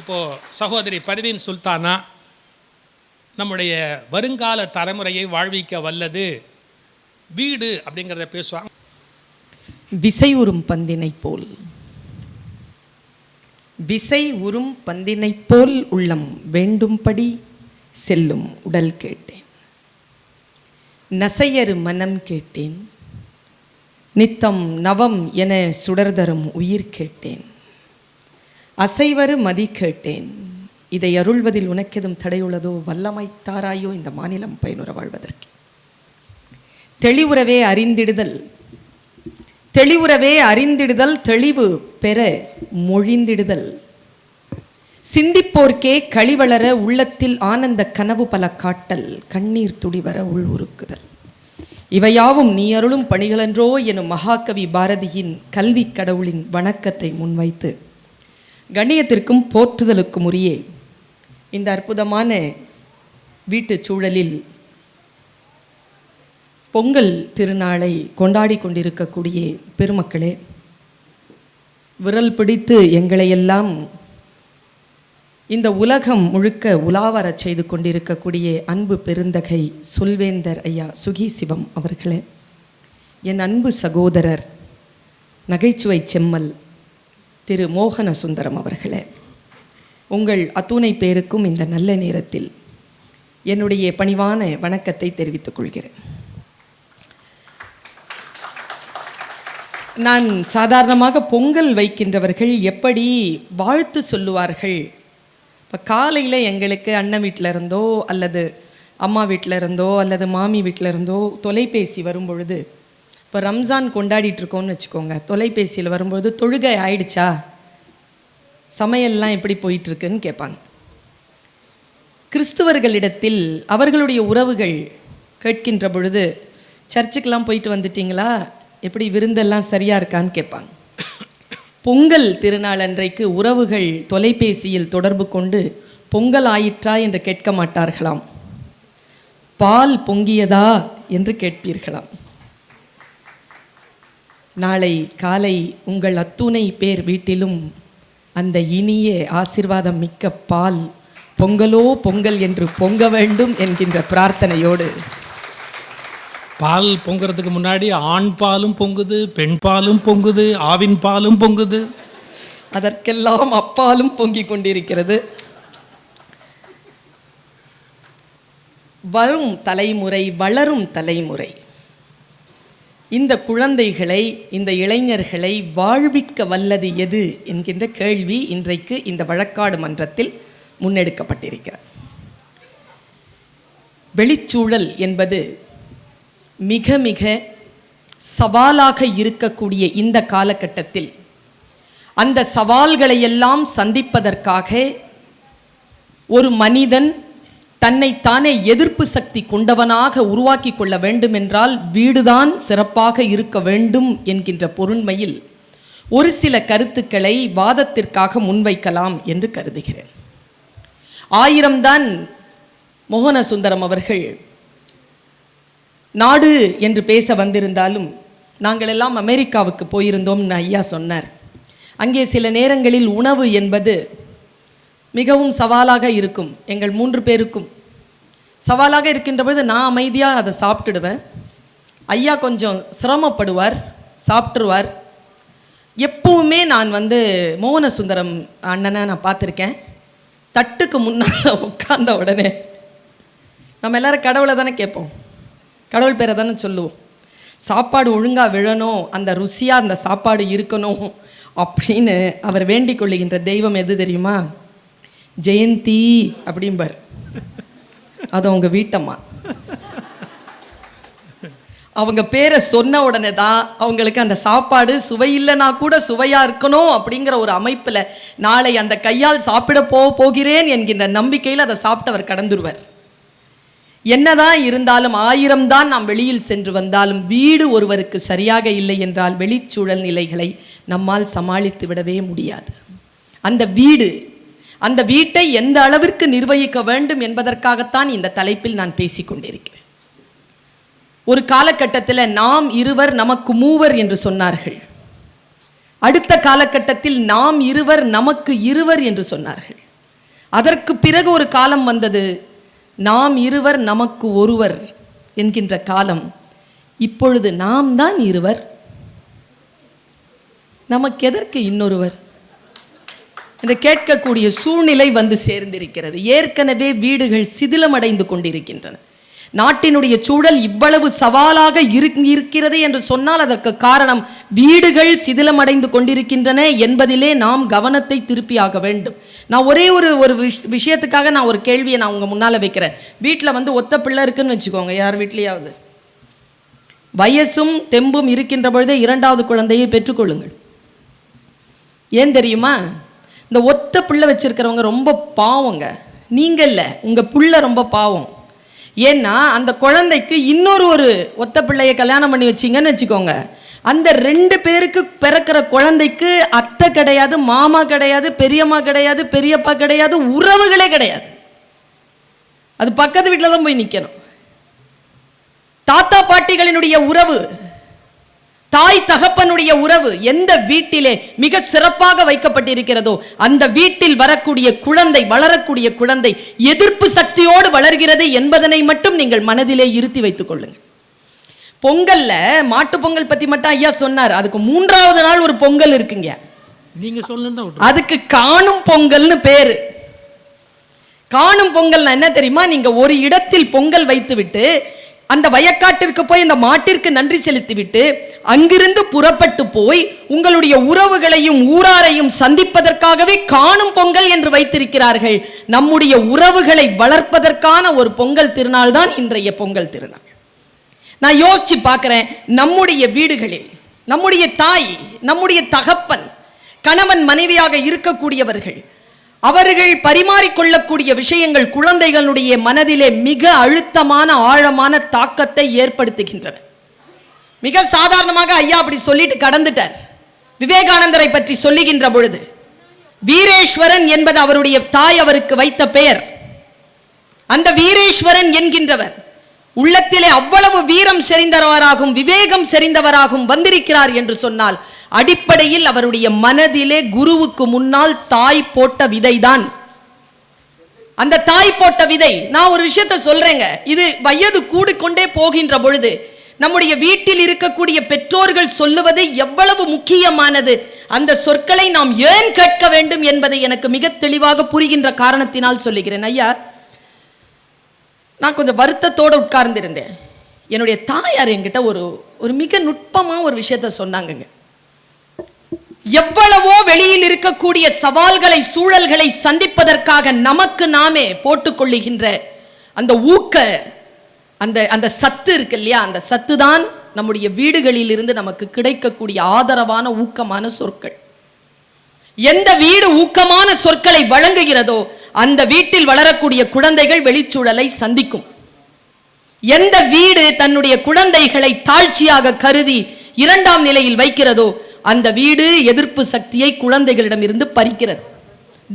இப்போது சகோதரி பர்வீன் சுல்தானா நம்முடைய வருங்கால தலைமுறையை வாழ்விக்க வல்லது வீடு அப்படிங்கிறத பேசுவாங்க. விசை உறும் பந்தினை போல், விசை உறும் பந்தினை போல் உள்ளம் வேண்டும்படி செல்லும் உடல் கேட்டேன், நசையறு மனம் கேட்டேன், நித்தம் நவம் என சுடர்தரும் உயிர் கேட்டேன், அசைவரு மதி கேட்டேன், இதை அருள்வதில் உனக்கெதும் தடையுள்ளதோ, வல்லமை தாராயோ இந்த மாநிலம் பயனுற வாழ்வதற்கு. தெளிவுறவே அறிந்திடுதல், தெளிவுறவே அறிந்திடுதல், தெளிவு பெற மொழிந்திடுதல், சிந்திப்போர்க்கே களிவளர உள்ளத்தில் ஆனந்த கனவு பல காட்டல், கண்ணீர் துடிவர உள் உருக்குதல், இவையாவும் நீ அருளும் பணிகளன்றோ எனும் மகாகவி பாரதியின் கல்வி கடவுளின் வணக்கத்தை முன்வைத்து கண்ணியத்திற்கும் போற்றுதலுக்கும் உரிய இந்த அற்புதமான வீட்டு சூழலில் பொங்கல் திருநாளை கொண்டாடி கொண்டிருக்கக்கூடிய பெருமக்களே, விரல் பிடித்து எங்களையெல்லாம் இந்த உலகம் முழுக்க உலாவரச் செய்து கொண்டிருக்கக்கூடிய அன்பு பெருந்தகை சொல்வேந்தர் ஐயா சுகி சிவம் அவர்களே, என் அன்பு சகோதரர் நகைச்சுவை செம்மல் திரு மோகன சுந்தரம் அவர்களே, உங்கள் அத்துணை பேருக்கும் இந்த நல்ல நேரத்தில் என்னுடைய பணிவான வணக்கத்தை தெரிவித்துக் கொள்கிறேன். நான் சாதாரணமாக பொங்கல் வைக்கின்றவர்கள் எப்படி வாழ்த்து சொல்லுவார்கள், இப்போ காலையில் எங்களுக்கு அண்ணன் வீட்டில் இருந்தோ அல்லது அம்மா வீட்டில் இருந்தோ அல்லது மாமி வீட்டில் இருந்தோ தொலைபேசி வரும்பொழுது, இப்போ ரம்ஜான் கொண்டாடிட்டுருக்கோன்னு வச்சுக்கோங்க, தொலைபேசியில் வரும்பொழுது தொழுகை ஆயிடுச்சா, சமையல்லாம் எப்படி போயிட்டுருக்குன்னு கேட்பாங்க. கிறிஸ்துவர்களிடத்தில் அவர்களுடைய உறவுகள் கேட்கின்ற பொழுது, சர்ச்சுக்கெல்லாம் போயிட்டு வந்துட்டீங்களா, எப்படி விருந்தெல்லாம் சரியாக இருக்கான்னு கேட்பாங்க. பொங்கல் திருநாள் அன்றைக்கு உறவுகள் தொலைபேசியில் தொடர்பு கொண்டு பொங்கல் ஆயிற்றா என்று கேட்க மாட்டார்களாம், பால் பொங்கியதா என்று கேட்பீர்களாம். நாளை காலை உங்கள் அத்துணை பேர் வீட்டிலும் அந்த இனிய ஆசீர்வாதம் மிக்க பால் பொங்கலோ பொங்கல் என்று பொங்க வேண்டும் என்கின்ற பிரார்த்தனையோடு, பால் பொங்குறதுக்கு முன்னாடி ஆண் பாலும் பொங்குது, பெண் பாலும் பொங்குது, ஆவின் பாலும் பொங்குது, அதற்கெல்லாம் அப்பாலும் பொங்கிக் கொண்டிருக்கிறது. வரும் தலைமுறை, வளரும் தலைமுறை இந்த குழந்தைகளை, இந்த இளைஞர்களை வாழ்விக்க வல்லது எது என்கின்ற கேள்வி இன்றைக்கு இந்த வழக்காடு மன்றத்தில் முன்னெடுக்கப்பட்டிருக்கிறது. வெளிச்சூழல் என்பது மிக மிக சவாலாக இருக்கக்கூடிய இந்த காலகட்டத்தில் அந்த சவால்களையெல்லாம் சந்திப்பதற்காக ஒரு மனிதன் தன்னைத்தானே எதிர்ப்பு சக்தி கொண்டவனாக உருவாக்கி கொள்ள வேண்டும் என்றால் வீடுதான் சிறப்பாக இருக்க வேண்டும் என்கின்ற பொருண்மையில் ஒரு சில கருத்துக்களை வாதத்திற்காக முன்வைக்கலாம் என்று கருதுகிறேன். 1000 தான் மோகன சுந்தரம் அவர்கள் நாடு என்று பேச வந்திருந்தாலும், நாங்கள் எல்லாம் அமெரிக்காவுக்கு போயிருந்தோம்னு ஐயா சொன்னார். அங்கே சில நேரங்களில் உணவு என்பது மிகவும் சவாலாக இருக்கும். எங்கள் 3 பேருக்கும் சவாலாக இருக்கின்ற பொழுது நான் அமைதியாக அதை சாப்பிட்டுடுவேன். ஐயா கொஞ்சம் சிரமப்படுவார், சாப்பிட்டுருவார். எப்பவுமே நான் மோகன சுந்தரம் அண்ணனை நான் பார்த்துருக்கேன், தட்டுக்கு முன்னால் உட்கார்ந்த உடனே நம்ம எல்லோரும் கடவுளை தானே கேட்போம், கடவுள் பேரை தானே சொல்லுவோம். சாப்பாடு ஒழுங்காக விழணும், அந்த ருசியாக அந்த சாப்பாடு இருக்கணும் அப்படின்னு அவர் வேண்டிக் கொள்ளுகின்ற தெய்வம் எது தெரியுமா? ஜெயந்தி அப்படிம்பார். அது அவங்க வீட்டம்மா. அவங்க பேரை சொன்ன உடனே தான் அவங்களுக்கு அந்த சாப்பாடு சுவையில்லைனா கூட சுவையாக இருக்கணும் அப்படிங்கிற ஒரு அமைப்பில் நாளை அந்த கையால் சாப்பிட போகிறேன் என்கின்ற நம்பிக்கையில் அதை சாப்பிட்டு அவர் கடந்துருவார். என்னதான் இருந்தாலும் 1000 தான் நாம் வெளியில் சென்று வந்தாலும் வீடு ஒருவருக்கு சரியாக இல்லை என்றால் வெளிச்சூழல் நிலைகளை நம்மால் சமாளித்து விடவே முடியாது. அந்த வீட்டை எந்த அளவிற்கு நிர்வகிக்க வேண்டும் என்பதற்காகத்தான் இந்த தலைப்பில் நான் பேசிக்கொண்டிருக்கிறேன். ஒரு காலகட்டத்தில் நாம் இருவர் நமக்கு மூவர் என்று சொன்னார்கள். அடுத்த காலகட்டத்தில் நாம் இருவர் நமக்கு இருவர் என்று சொன்னார்கள். அதற்கு பிறகு ஒரு காலம் வந்தது, நாம் இருவர் நமக்கு ஒருவர் என்கின்ற காலம். இப்பொழுது நாம் தான் இருவர், நமக்கு எதற்கு இன்னொருவர் என்று கேட்கக்கூடிய சூழ்நிலை வந்து சேர்ந்திருக்கிறது. ஏற்கனவே வீடுகள் சிதிலமடைந்து கொண்டிருக்கின்றன. நாட்டினுடைய சூழல் இவ்வளவு சவாலாக இருக்கிறது என்று சொன்னால் அதற்கு காரணம் வீடுகள் சிதிலமடைந்து கொண்டிருக்கின்றன என்பதிலே நாம் கவனத்தை திருப்பியாக வேண்டும். நான் ஒரே ஒரு விஷயத்துக்காக நான் ஒரு கேள்வியை நான் உங்க முன்னால வைக்கிறேன். வீட்டில் வந்து ஒத்த பிள்ளை இருக்குன்னு வச்சுக்கோங்க, யார் வீட்லையாவது வயசும் தெம்பும் இருக்கின்ற பொழுதே இரண்டாவது குழந்தையை பெற்றுக்கொள்ளுங்கள். ஏன் தெரியுமா? இந்த ஒத்த பிள்ளை வச்சிருக்கிறவங்க ரொம்ப பாவங்க. நீங்க இல்லை, உங்க பிள்ளை ரொம்ப பாவம். ஏன்னா அந்த குழந்தைக்கு இன்னொரு ஒத்த பிள்ளையை கல்யாணம் பண்ணி வச்சிங்கன்னு வச்சுக்கோங்க, அந்த 2 பேருக்கு பிறக்கிற குழந்தைக்கு அத்தை கிடையாது, மாமா கிடையாது, பெரியம்மா கிடையாது, பெரியப்பா கிடையாது, உறவுகளே கிடையாது. அது பக்கத்து வீட்டில் தான் போய் நிற்கணும். தாத்தா பாட்டிகளினுடைய உறவு, தாய் தகப்பனுடைய உறவு எந்த வீட்டிலே மிக சிறப்பாக வைக்கப்பட்டிருக்கிறதோ அந்த வீட்டில் வரக்கூடிய குழந்தை, வளரக்கூடிய குழந்தை எதிர்ப்பு சக்தியோடு வளர்கிறது என்பதனை மட்டும் நீங்கள் மனதிலே இருத்தி வைத்துக் கொள்ளுங்கள். பொங்கல்ல மாட்டு பொங்கல் பத்தி மட்டும் ஐயா சொன்னார். அதுக்கு 3வது நாள் ஒரு பொங்கல் இருக்குங்க. நீங்க சொல்லுங்க. அதுக்கு காணும் பொங்கல்னு பேரு. காணும் பொங்கல் என்ன தெரியுமா? நீங்க ஒரு இடத்தில் பொங்கல் வைத்து விட்டு அந்த வயக்காட்டிற்கு போய் அந்த மாட்டிற்கு நன்றி செலுத்திவிட்டு அங்கிருந்து புறப்பட்டு போய் உங்களுடைய உறவுகளையும் ஊராரையும் சந்திப்பதற்காகவே காணும் பொங்கல் என்று வைத்திருக்கிறார்கள். நம்முடைய உறவுகளை வளர்ப்பதற்கான ஒரு பொங்கல் திருநாள் தான் இன்றைய பொங்கல் திருநாள். நான் யோசிச்சு பார்க்கிறேன், நம்முடைய வீடுகளில் நம்முடைய தாய், நம்முடைய தகப்பன், கணவன் மனைவியாக இருக்கக்கூடியவர்கள், அவர்கள் பரிமாறிக்கொள்ளக்கூடிய விஷயங்கள் குழந்தைகளுடைய மனதிலே மிக அழுத்தமான ஆழமான தாக்கத்தை ஏற்படுத்துகின்றன. மிக சாதாரணமாக ஐயா அப்படி சொல்லிட்டு கடந்துட்டார். விவேகானந்தரை பற்றி சொல்லுகின்ற பொழுது வீரேஸ்வரன் என்பது அவருடைய தாய் அவருக்கு வைத்த பெயர். அந்த வீரேஸ்வரன் என்கின்றவர் உள்ளத்திலே அவ்வளவு வீரம் செறிந்தவராகும், விவேகம் செறிந்தவராகும் வந்திருக்கிறார் என்று சொன்னால் அடிப்படையில் அவருடைய மனதிலே குருவுக்கு முன்னால் தாய் போட்ட விதைதான். அந்த தாய் போட்ட விதை. நான் ஒரு விஷயத்தை சொல்றேங்க, இது வயது கூடிக்கொண்டே போகின்ற பொழுது நம்முடைய வீட்டில் இருக்கக்கூடிய பெற்றோர்கள் சொல்லுவது எவ்வளவு முக்கியமானது, அந்த சொற்களை நாம் ஏன் கேட்க வேண்டும் என்பதை எனக்கு மிக தெளிவாக புரிகின்ற காரணத்தினால் சொல்லுகிறேன். ஐயா, நான் கொஞ்சம் வருத்தத்தோடு உட்கார்ந்திருந்தேன். என்னுடைய தாயார் என்கிட்ட ஒரு மிக நுட்பமா ஒரு விஷயத்த சொன்னாங்க. எவ்வளவோ வெளியில் இருக்கக்கூடிய சவால்களை, சூழல்களை சந்திப்பதற்காக நமக்கு நாமே போட்டுக்கொள்ளுகின்ற அந்த ஊக்க, அந்த சத்து இருக்கு இல்லையா, அந்த சத்து தான் நம்முடைய வீடுகளில் இருந்து நமக்கு கிடைக்கக்கூடிய ஆதரவான ஊக்கமான சொற்கள். எந்த வீடு ஊக்கமான சொற்களை வழங்குகிறதோ அந்த வீட்டில் வளரக்கூடிய குழந்தைகள் வெளிச்சூழலை சந்திக்கும். எந்த வீடு தன்னுடைய குழந்தைகளை தாழ்ச்சியாக கருதி 2ஆம் நிலையில் வைக்கிறதோ அந்த வீடு எதிர்ப்பு சக்தியை குழந்தைகளிடமிருந்து பறிக்கிறது.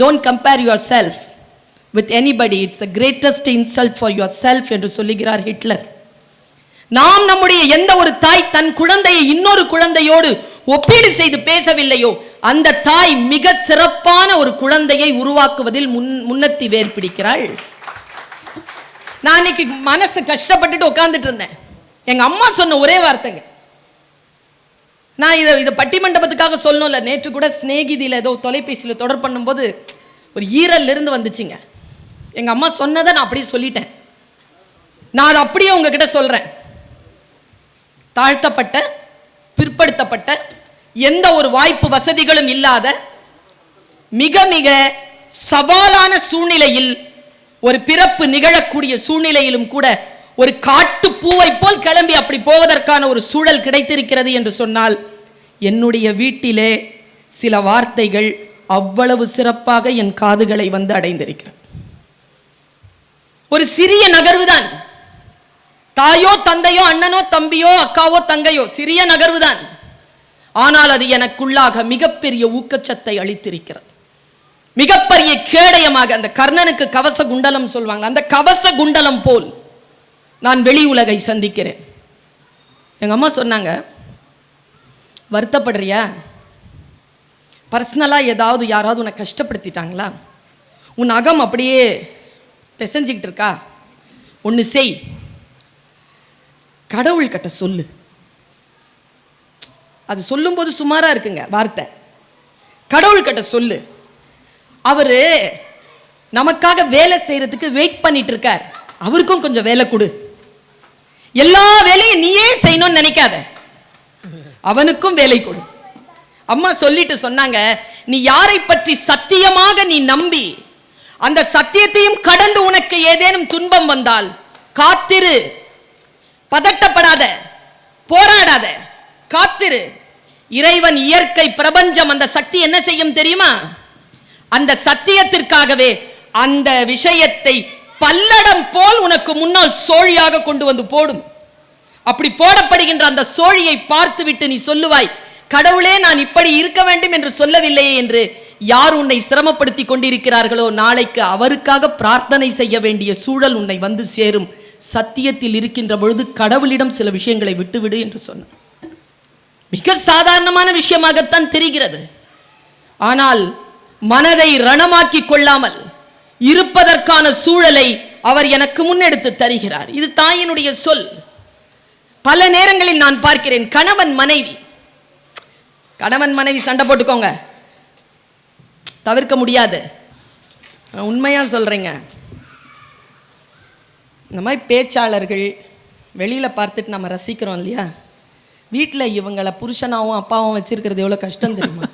Don't compare yourself with anybody. It's the greatest insult for yourself என்று சொல்லுகிறார் ஹிட்லர். நாம் நம்முடைய எந்த ஒரு தாய் தன் குழந்தையை இன்னொரு குழந்தையோடு ஒப்பீடு செய்து பேசவில்லையோ அந்த தாய் மிக சிறப்பான ஒரு குழந்தையை உருவாக்குவதில் முன்னத்தி வேர் பிடிக்கிறாள். நான் இன்னைக்கு மனசு கஷ்டப்பட்டுட்டு உட்கார்ந்துட்டு இருந்தேன். எங்க அம்மா சொன்ன ஒரே வார்த்தைங்க, நான் இதை பட்டிமண்டபத்துக்காக சொல்லணும்ல, நேற்று கூட ஸ்நேகிதியில் ஏதோ தொலைபேசியில் தொடர் பண்ணும்போது ஒரு ஈரல் இருந்து வந்துச்சுங்க. எங்கள் அம்மா சொன்னதை நான் அப்படியே சொல்லிட்டேன். நான் அதை அப்படியே உங்ககிட்ட சொல்கிறேன். தாழ்த்தப்பட்ட, பிற்படுத்தப்பட்ட, எந்த ஒரு வாய்ப்பு வசதிகளும் இல்லாத மிக மிக சவாலான சூழ்நிலையில் ஒரு பிறப்பு நிகழக்கூடிய சூழ்நிலையிலும் கூட ஒரு காட்டு பூவை போல் கிளம்பி அப்படி போவதற்கான ஒரு சூழல் கிடைத்திருக்கிறது என்று சொன்னால் என்னுடைய வீட்டிலே சில வார்த்தைகள் அவ்வளவு சிறப்பாக என் காதுகளை வந்து அடைந்திருக்கிறது. ஒரு சிறிய நகர்வுதான். தாயோ தந்தையோ அண்ணனோ தம்பியோ அக்காவோ தங்கையோ சிறிய நகர்வுதான். ஆனால் அது எனக்குள்ளாக மிகப்பெரிய ஊக்கச்சத்தை அளித்திருக்கிறது. மிகப்பெரிய கேடயமாக, அந்த கர்ணனுக்கு கவச குண்டலம் சொல்வாங்க, அந்த கவச குண்டலம் போல் நான் வெளி உலகை சந்திக்கிறேன். எங்க அம்மா சொன்னாங்க, வருத்தப்படுறியா? பர்சனலா ஏதாவது யாராவது உன்னை கஷ்டப்படுத்திட்டாங்களா? உன் அகம் அப்படியே பிசைஞ்சிக்கிட்டு இருக்கா, ஒன்று செய், கடவுள் கிட்ட சொல்லு. அது சொல்லும்போது சுமாரா இருக்குங்க வார்த்தை. கடவுள் கிட்ட சொல்லு. அவரு நமக்காக வேலை செய்யறதுக்கு வெயிட் பண்ணிட்டு இருக்கார். அவருக்கும் கொஞ்சம் வேலை கொடு. எல்லா வேலையும் நீயே செய்யணும்னு நினைக்காத, அவனுக்கும் வேலை கொடு. அம்மா சொல்லிட்டு சொன்னாங்க, நீ யாரை பற்றி சத்தியமாக நீ நம்பி அந்த சத்தியத்தையும் கடந்து உனக்கு ஏதேனும் துன்பம் வந்தால் காத்திரு, பதட்டப்படாத, போராடாத, காத்திரு. இறைவன், இயற்கை, பிரபஞ்சம், அந்த சக்தி என்ன செய்யும் தெரியுமா? அந்த சத்தியத்திற்காகவே அந்த விஷயத்தை பல்லடம் போல் உனக்கு முன்னால் சோழியாக கொண்டு வந்து போடும். அப்படி போடப்படுகின்ற அந்த சோழியை பார்த்துவிட்டு நீ சொல்லுவாய், கடவுளே நான் இப்படி இருக்க வேண்டும் என்று சொல்லவில்லையே என்று. யார் உன்னை சிரமப்படுத்தி கொண்டிருக்கிறார்களோ நாளைக்கு அவருக்காக பிரார்த்தனை செய்ய வேண்டிய சூழல் உன்னை வந்து சேரும். சத்தியத்தில் இருக்கின்ற பொழுது கடவுளிடம் சில விஷயங்களை விட்டுவிடு என்று சொன்னார். மிக சாதாரணமான விஷயமாகத்தான் தெரிகிறது. ஆனால் மனதை ரணமாக்கி கொள்ளாமல் இருப்பதற்கான சூழலை அவர் எனக்கு முன்னெடுத்து தருகிறார். இது தாயினுடைய சொல். பல நேரங்களில் நான் பார்க்கிறேன், கணவன் மனைவி சண்டை போட்டுக்கோங்க, தவிர்க்க முடியாது. உண்மையா சொல்றேங்க. இந்த மாதிரி பேச்சாளர்கள் வெளியில பார்த்துட்டு நம்ம ரசிக்கிறோம் இல்லையா, வீட்டில் இவங்களை புருஷனாவும் அப்பாவும் வச்சிருக்கிறது எவ்வளோ கஷ்டம் தெரியுமா?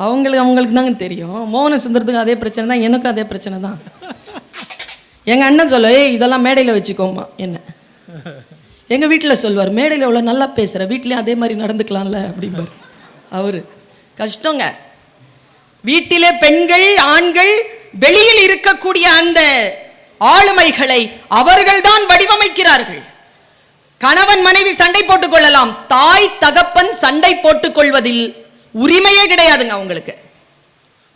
அவங்களுக்கு தாங்க தெரியும். மோகன சுந்தரத்துக்கு அதே பிரச்சனை தான், எனக்கும் அதே பிரச்சனை தான். எங்கள் அண்ணன் சொல்ல, இதெல்லாம் மேடையில் வச்சுக்கோமா என்ன. எங்கள் வீட்டில் சொல்வார், மேடையில் எவ்வளோ நல்லா பேசுகிற, வீட்லேயும் அதே மாதிரி நடந்துக்கலாம்ல அப்படிம்பார் அவரு. கஷ்டங்க. வீட்டிலே பெண்கள், ஆண்கள் வெளியில் இருக்கக்கூடிய அந்த ஆளுமைகளை அவர்கள்தான் வடிவமைக்கிறார்கள். கணவன் மனைவி சண்டை போட்டுக் கொள்ளலாம், தாய் தகப்பன் சண்டை போட்டுக் கொள்வதில் உரிமையே கிடையாதுங்க அவங்களுக்கு.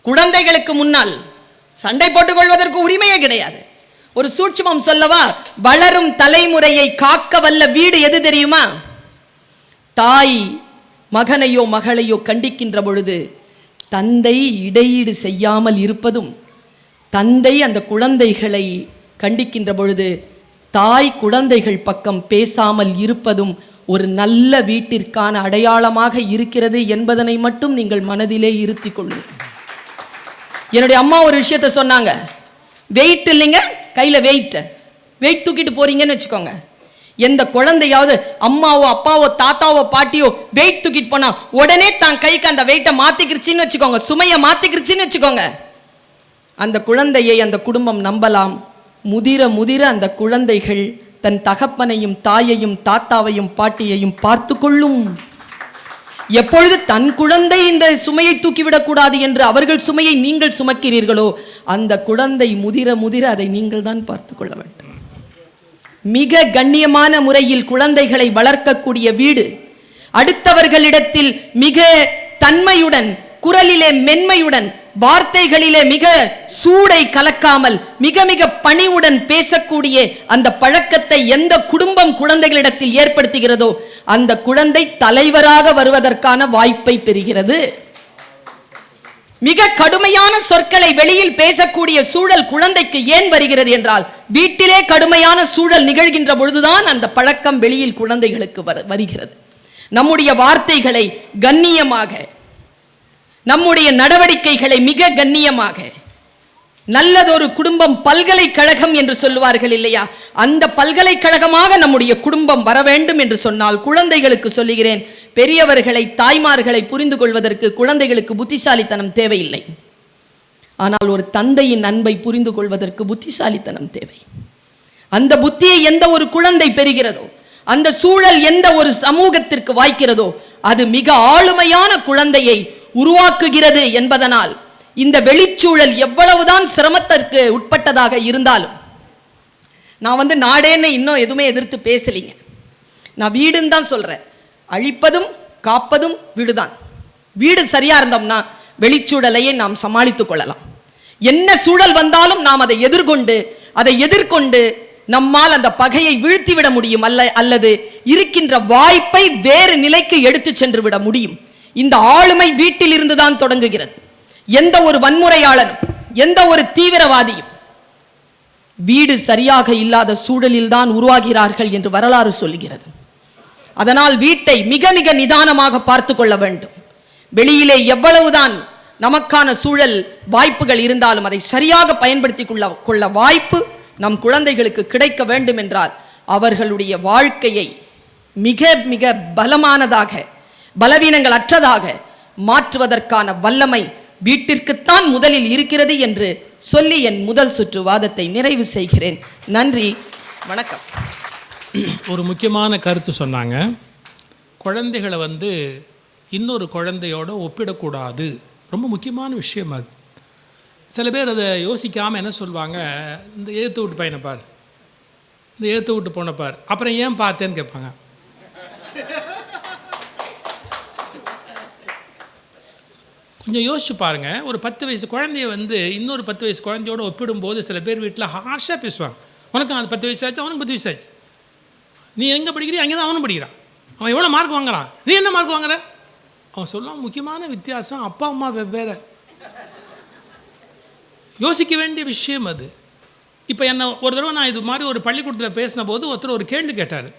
குழந்தைகளுக்கு முன்னால் சண்டை போட்டுக் கொள்வதற்கு உரிமையே கிடையாது. ஒரு சூட்சுமம் சொல்லவா? வளரும் தலைமுறையை காக்க வல்ல வீடு எது தெரியுமா? தாய் மகனையோ மகளையோ கண்டிக்கின்ற பொழுது தந்தை இடையீடு செய்யாமல் இருப்பதும், தந்தை அந்த குழந்தைகளை கண்டிக்கின்ற பொழுது தாய் குழந்தைகள் பக்கம் பேசாமல் இருப்பதும் ஒரு நல்ல வீட்டிற்கான அடையாளமாக இருக்கிறது என்பதனை மட்டும் நீங்கள் மனதிலே இருத்திக் கொள்ளுங்கள். என்னுடைய அம்மா ஒரு விஷயத்தை சொன்னாங்க, வெயிட் இல்லைங்க கையில், வெயிட் தூக்கிட்டு போறீங்கன்னு வச்சுக்கோங்க, எந்த குழந்தையாவது அம்மாவோ அப்பாவோ தாத்தாவோ பாட்டியோ வெயிட் தூக்கிட்டு போனா உடனே தான் கைக்கு அந்த வெயிட்டை மாத்திக்கிருச்சின்னு வச்சுக்கோங்க, சுமையை மாத்திக்கிருச்சின்னு வச்சுக்கோங்க, அந்த குழந்தையை அந்த குடும்பம் நம்பலாம். முதிர முதிர அந்த குழந்தைகள் தன் தகப்பனையும் தாயையும் தாத்தாவையும் பாட்டியையும் பார்த்து கொள்ளும். எப்பொழுது தன் குழந்தை இந்த சுமையை தூக்கிவிடக்கூடாது என்று அவர்கள் சுமையை நீங்கள் சுமக்கிறீர்களோ அந்த குழந்தை முதிர முதிர அதை நீங்கள் தான் பார்த்து கொள்ள வேண்டும். மிக கண்ணியமான முறையில் குழந்தைகளை வளர்க்கக்கூடிய வீடு, அடுத்தவர்களிடத்தில் மிக தன்மையுடன், குரலிலே மென்மையுடன், வார்த்தைகளிலே மிக சூடை கலக்காமல் மிக மிக பணிவுடன் பேசக்கூடிய அந்த பழக்கத்தை எந்த குடும்பம் குழந்தைகளிடத்தில் ஏற்படுத்துகிறதோ அந்த குழந்தை தலைவராக வருவதற்கான வாய்ப்பை பெறுகிறது. மிக கடுமையான சொற்களை வெளியில் பேசக்கூடிய சூழல் குழந்தைக்கு ஏன் வருகிறது என்றால், வீட்டிலே கடுமையான சூழல் நிகழ்கின்ற பொழுதுதான் அந்த பழக்கம் வெளியில் குழந்தைகளுக்கு வருகிறது. நம்முடைய வார்த்தைகளை கண்ணியமாக, நம்முடைய நடவடிக்கைகளை மிக கண்ணியமாக, நல்லதொரு குடும்பம் பல்கலைக்கழகம் என்று சொல்லுவார்கள் இல்லையா, அந்த பல்கலைக்கழகமாக நம்முடைய குடும்பம் வர வேண்டும் என்று சொன்னால் குழந்தைகளுக்கு சொல்லுகிறேன், பெரியவர்களை தாய்மார்களை புரிந்து கொள்வதற்கு குழந்தைகளுக்கு புத்திசாலித்தனம் தேவையில்லை. ஆனால் ஒரு தந்தையின் அன்பை புரிந்து கொள்வதற்கு புத்திசாலித்தனம் தேவை. அந்த புத்தியை எந்த ஒரு குழந்தை பெறுகிறதோ, அந்த சூழல் எந்த ஒரு சமூகத்திற்கு வாய்க்கிறதோ அது மிக ஆளுமையான குழந்தையை உருவாக்குகிறது என்பதனால் இந்த வெளிச்சூழல் எவ்வளவுதான் சிரமத்திற்கு உட்பட்டதாக இருந்தாலும், நான் நாடேன்னு இன்னும் எதுவுமே எதிர்த்து பேசலிங்க, நான் வீடுன்னு தான் சொல்றேன். அழிப்பதும் காப்பதும் வீடுதான். வீடு சரியா இருந்தோம்னா வெளிச்சூழலையே நாம் சமாளித்துக் கொள்ளலாம். என்ன சூழல் வந்தாலும் நாம் அதை எதிர்கொண்டு நம்மால் அந்த பகையை வீழ்த்திவிட முடியும், அல்லது இருக்கின்ற வாய்ப்பை வேறு நிலைக்கு எடுத்து சென்று விட முடியும். இந்த ஆளுமை வீட்டில் இருந்துதான் தொடங்குகிறது. எந்த ஒரு வன்முறையாளனும் எந்த ஒரு தீவிரவாதியும் வீடு சரியாக இல்லாத சூழலில் தான் உருவாகிறார்கள் என்று வரலாறு சொல்கிறது. அதனால் வீட்டை மிக மிக நிதானமாக பார்த்து கொள்ள வேண்டும். வெளியிலே எவ்வளவுதான் நமக்கான சூழல் வாய்ப்புகள் இருந்தாலும் அதை சரியாக பயன்படுத்தி கொள்ள வாய்ப்பு நம் குழந்தைகளுக்கு கிடைக்க வேண்டும் என்றால் அவர்களுடைய வாழ்க்கையை மிக மிக பலமானதாக, பலவீனங்கள் அற்றதாக மாற்றுவதற்கான வல்லமை வீட்டிற்குத்தான் முதலில் இருக்கிறது என்று சொல்லி என் முதல் சுற்று வாதத்தை நிறைவு செய்கிறேன். நன்றி, வணக்கம். ஒரு முக்கியமான கருத்து சொன்னாங்க. குழந்தைகளை இன்னொரு குழந்தையோட ஒப்பிடக்கூடாது. ரொம்ப முக்கியமான விஷயம் அது. சில பேர் அதை யோசிக்காமல் என்ன சொல்லுவாங்க, இந்த ஏற்று விட்டு பையனை பார், இந்த ஏற்று விட்டு பொண்ணை பார், அப்புறம் ஏன் பார்த்தேன்னு கேட்பாங்க. கொஞ்சம் யோசிச்சு பாருங்கள். ஒரு 10 வயசு குழந்தைய இன்னொரு 10 வயசு குழந்தையோடு ஒப்பிடும்போது சில பேர் வீட்டில் ஹார்ஷாக பேசுவாங்க. உனக்கு அது 10 வயசு ஆச்சு, அவனுக்கு 10 வயசு ஆச்சு, நீ எங்கே படிக்கிறீ அங்கே தான் அவனும் படிக்கிறான், அவன் எவ்வளோ மார்க் வாங்குறான், நீ என்ன மார்க் வாங்குற. அவன் சொல்லுவான் முக்கியமான வித்தியாசம் அப்பா அம்மா வெவ்வேறு. யோசிக்க வேண்டிய விஷயம் அது. இப்போ என்ன ஒரு தடவை நான் இது மாதிரி ஒரு பள்ளிக்கூடத்தில் பேசின போது ஒருத்தர் ஒரு கேள்வி கேட்டார்.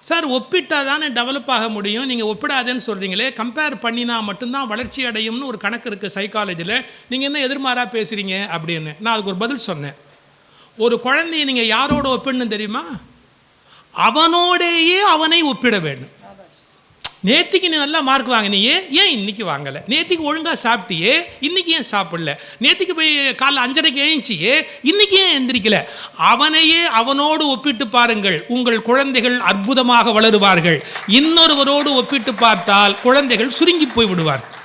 சார், ஒப்பிட்டா தானே டெவலப் ஆக முடியும், நீங்கள் ஒப்பிடாதேன்னு சொல்கிறீங்களே, கம்பேர் பண்ணினா மட்டும்தான் வளர்ச்சி அடையும்னு ஒரு கணக்கு இருக்குது சைக்காலஜியில், நீங்கள் என்ன எதிர்மாறாக பேசுகிறீங்க அப்படின்னு. நான் அதுக்கு ஒரு பதில் சொன்னேன். ஒரு குழந்தைய நீங்கள் யாரோட ஒப்பிடணும் தெரியுமா? அவனோடையே அவனை ஒப்பிட வேண்டும். நேற்றுக்கு நீ நல்லா மார்க் வாங்கினியே, ஏன் இன்னைக்கு வாங்கலை? நேற்றுக்கு ஒழுங்காக சாப்பிட்டியே, இன்றைக்கி ஏன் சாப்பிடல? நேற்றுக்கு போய் காலைல 5:30 எழுந்திச்சியே, இன்றைக்கி ஏன் எந்திரிக்கல? அவனையே அவனோடு ஒப்பிட்டு பாருங்கள், உங்கள் குழந்தைகள் அற்புதமாக வளருவார்கள். இன்னொருவரோடு ஒப்பிட்டு பார்த்தால் குழந்தைகள் சுருங்கி போய் விடுவார்கள்.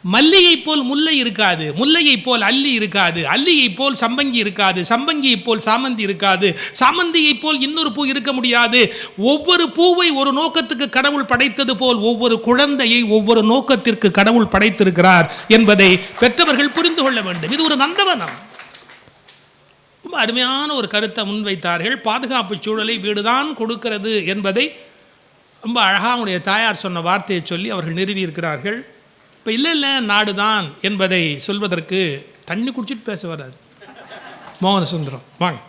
மல்லிகை போல் முல்லை இருக்காது, முல்லையை போல் அல்லி இருக்காது, அல்லியை போல் சம்பங்கி இருக்காது, சம்பங்கியை போல் சாமந்தி இருக்காது, சாமந்தியை போல் இன்னொரு பூ இருக்க முடியாது. ஒவ்வொரு பூவை ஒரு நோக்கத்துக்கு கடவுள் படைத்தது போல் ஒவ்வொரு குழந்தையை ஒவ்வொரு நோக்கத்திற்கு கடவுள் படைத்திருக்கிறார் என்பதை பெற்றவர்கள் புரிந்து கொள்ள வேண்டும். இது ஒரு நந்தவனம். ரொம்ப அருமையான ஒரு கருத்தை முன்வைத்தார்கள். பாதுகாப்பு சூழலை வீடுதான் கொடுக்கிறது என்பதை ரொம்ப அழகாக அவனுடைய தாயார் சொன்ன வார்த்தையை சொல்லி அவர்கள் நிறுவியிருக்கிறார்கள். இப்போ இல்லை நாடு தான் என்பதை சொல்வதற்கு தண்ணி குடிச்சிட்டு பேச வராது. மோகன சுந்தரம் வாங்க.